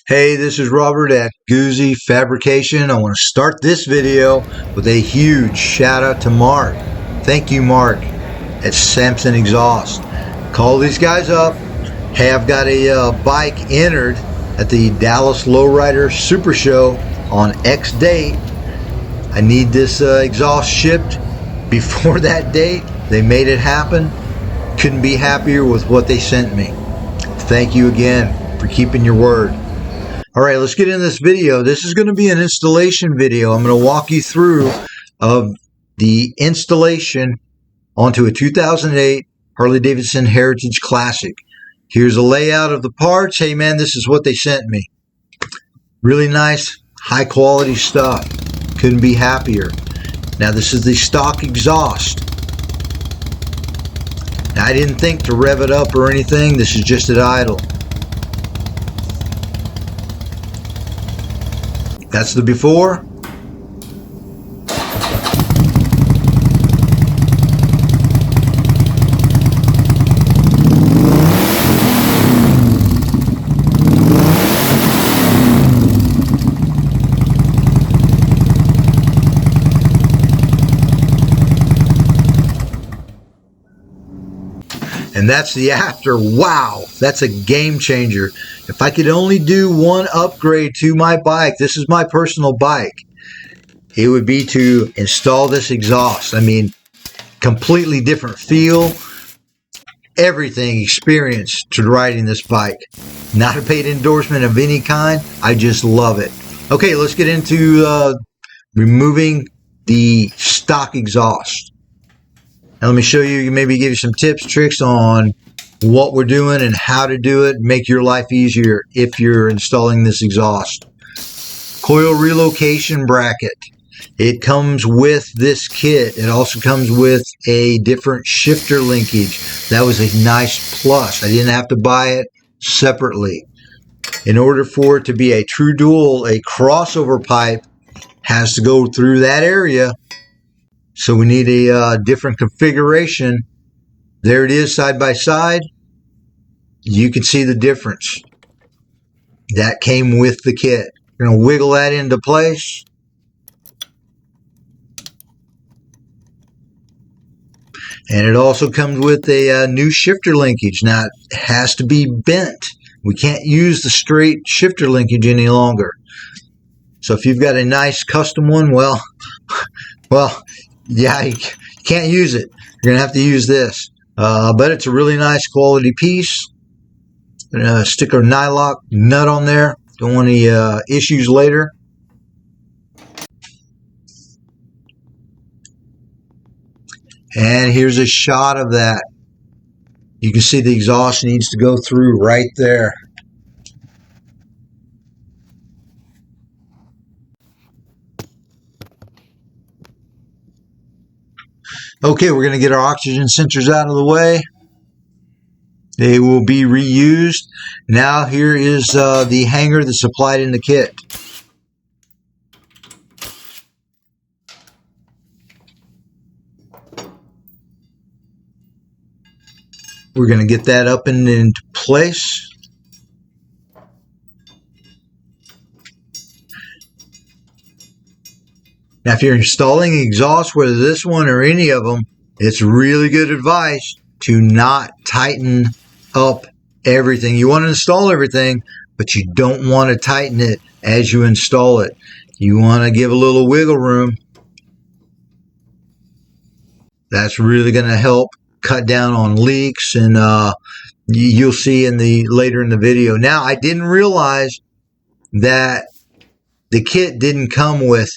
Hey, this is Robert at Goozy Fabrication. I want to start this video with a huge shout out to Mark. Thank you, Mark, at Sampson Exhaust. Call these guys up. Hey, I've got a bike entered at the Dallas Lowrider Super Show on X date. I need this exhaust shipped before that date. They made it happen. Couldn't be happier with what they sent me. Thank you again for keeping your word. Alright, let's get into this video. This is going to be an installation video. I'm going to walk you through of the installation onto a 2008 Harley Davidson Heritage Classic. Here's a layout of the parts. Hey man, this is what they sent me. Really nice, high quality stuff. Couldn't be happier. Now this is the stock exhaust. Now I didn't think to rev it up or anything. This is just at idle. That's the before. And that's the after. Wow, that's a game changer. If I could only do one upgrade to my bike, this is my personal bike, it would be to install this exhaust. I mean, completely different feel, everything experience to riding this bike. Not a paid endorsement of any kind. I just love it. Okay, let's get into removing the stock exhaust. Now let me show you, maybe give you some tips, tricks on what we're doing and how to do it, make your life easier if you're installing this exhaust. Coil relocation bracket. It comes with this kit. It also comes with a different shifter linkage. That was a nice plus. I didn't have to buy it separately. In order for it to be a true dual, a crossover pipe has to go through that area. So we need a different configuration. There it is side by side. You can see the difference. That came with the kit. We're going to wiggle that into place. And it also comes with a new shifter linkage. Now it has to be bent. We can't use the straight shifter linkage any longer. So if you've got a nice custom one, well, yeah, you can't use it. You're going to have to use this. But it's a really nice quality piece. Stick our nylock nut on there. Don't want any issues later. And here's a shot of that. You can see the exhaust needs to go through right there. Okay, we're going to get our oxygen sensors out of the way. They will be reused. Now here is the hanger that's supplied in the kit. We're going to get that up and into place. Now, if you're installing exhaust, whether this one or any of them, it's really good advice to not tighten up everything. You want to install everything, but you don't want to tighten it as you install it. You want to give a little wiggle room. That's really going to help cut down on leaks, and you'll see later in the video. Now, I didn't realize that the kit didn't come with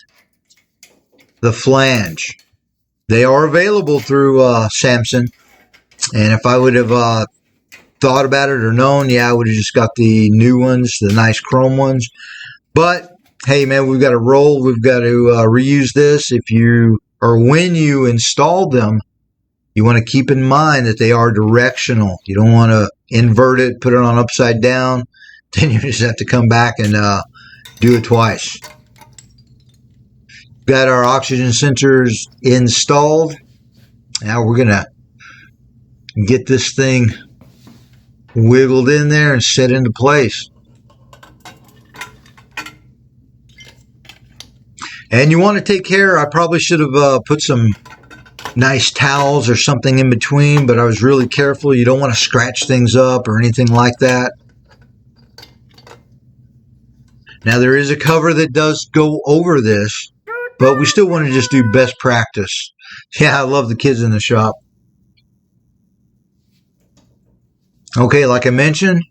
the flange. They are available through Sampson, and if I would have thought about it or known, yeah, I would have just got the new ones, the nice chrome ones. But hey man, we've got to roll. We've got to reuse this. If you or when you install them, you want to keep in mind that they are directional. You don't want to invert it, put it on upside down, then you just have to come back and do it twice. Got our oxygen sensors installed. Now we're going to get this thing wiggled in there and set into place. And you want to take care. I probably should have put some nice towels or something in between, but I was really careful. You don't want to scratch things up or anything like that. Now there is a cover that does go over this, but we still want to just do best practice. Yeah, I love the kids in the shop. Okay, like I mentioned,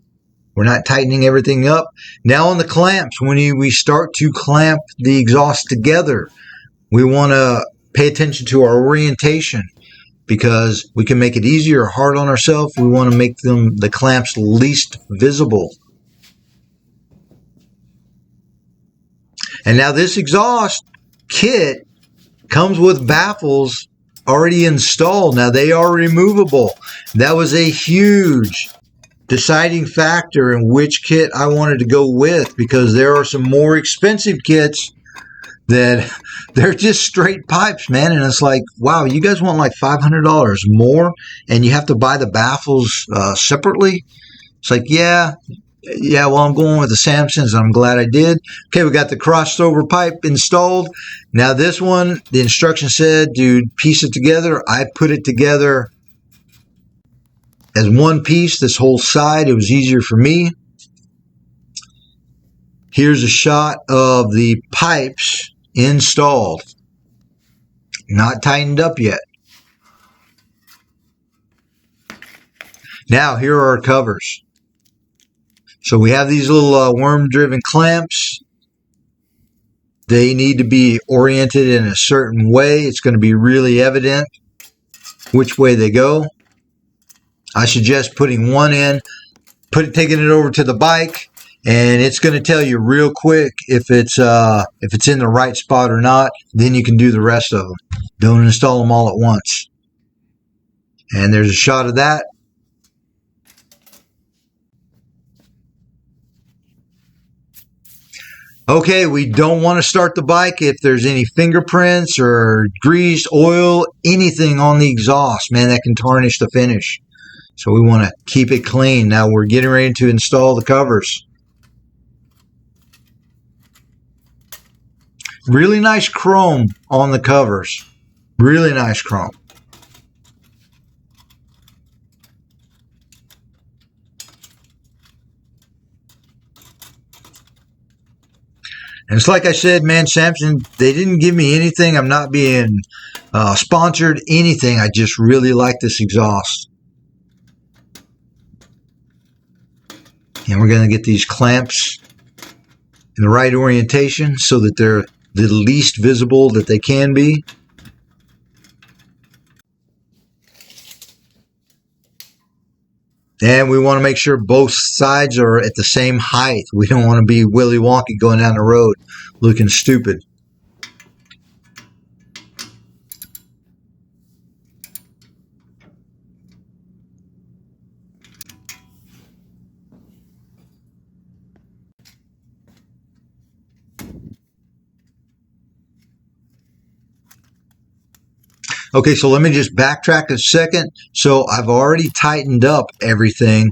we're not tightening everything up. Now on the clamps, when we start to clamp the exhaust together, we want to pay attention to our orientation, because we can make it easier or hard on ourselves. We want to make the clamps least visible. And now this exhaust kit comes with baffles already installed. Now they are removable. That was a huge deciding factor in which kit I wanted to go with, because there are some more expensive kits that they're just straight pipes, man. And it's like, wow, you guys want like $500 more and you have to buy the baffles separately? It's like, yeah, well, I'm going with the Sampsons. I'm glad I did. Okay, we got the crossover pipe installed. Now this one, the instruction said, dude, piece it together. I put it together as one piece, this whole side. It was easier for me. Here's a shot of the pipes installed. Not tightened up yet. Now here are our covers. So we have these little worm-driven clamps. They need to be oriented in a certain way. It's going to be really evident which way they go. I suggest putting one in, taking it over to the bike, and it's going to tell you real quick if it's in the right spot or not. Then you can do the rest of them. Don't install them all at once. And there's a shot of that. Okay, we don't want to start the bike if there's any fingerprints or grease, oil, anything on the exhaust, man, that can tarnish the finish. So we want to keep it clean. Now we're getting ready to install the covers. Really nice chrome on the covers. Really nice chrome. And it's like I said, man, Sampson, they didn't give me anything. I'm not being sponsored, anything. I just really like this exhaust. And we're going to get these clamps in the right orientation so that they're the least visible that they can be. And we want to make sure both sides are at the same height. We don't want to be Willy Wonka going down the road looking stupid. Okay, so let me just backtrack a second. So I've already tightened up everything,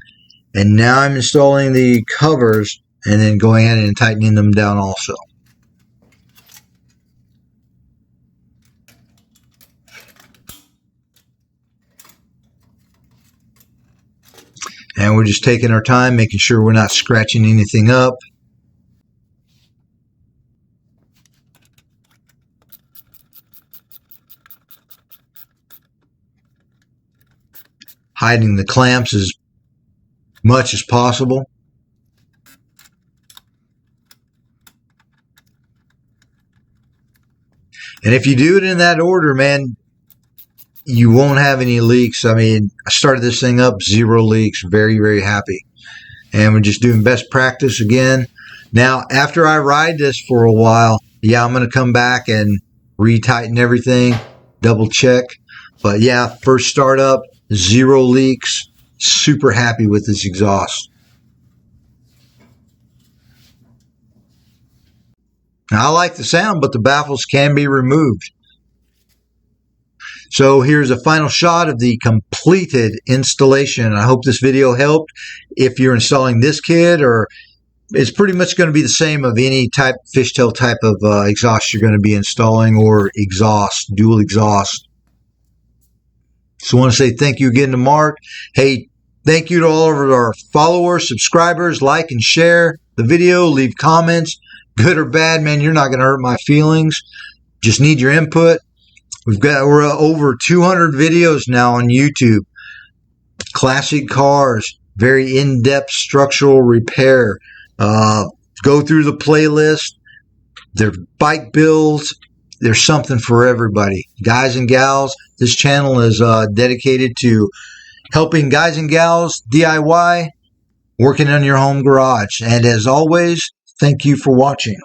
and now I'm installing the covers and then going ahead and tightening them down also. And we're just taking our time, making sure we're not scratching anything up. Hiding the clamps as much as possible. And if you do it in that order, man, you won't have any leaks. I mean, I started this thing up, 0 leaks. Very, very happy. And we're just doing best practice again. Now, after I ride this for a while, yeah, I'm going to come back and retighten everything, double check. But yeah, first startup, 0 leaks. Super happy with this exhaust. Now, I like the sound, but the baffles can be removed. So here's a final shot of the completed installation. I hope this video helped. If you're installing this kit or it's pretty much going to be the same of any type fishtail type of exhaust you're going to be installing, or exhaust, dual exhaust. So I want to say thank you again to Mark. Hey, thank you to all of our followers, subscribers. Like and share the video, leave comments, good or bad, man. You're not going to hurt my feelings. Just need your input. We're over 200 videos now on YouTube. Classic cars, very in-depth structural repair. Go through the playlist. Their bike builds. There's something for everybody. Guys and gals, this channel is dedicated to helping guys and gals DIY, working on your home garage. And as always, thank you for watching.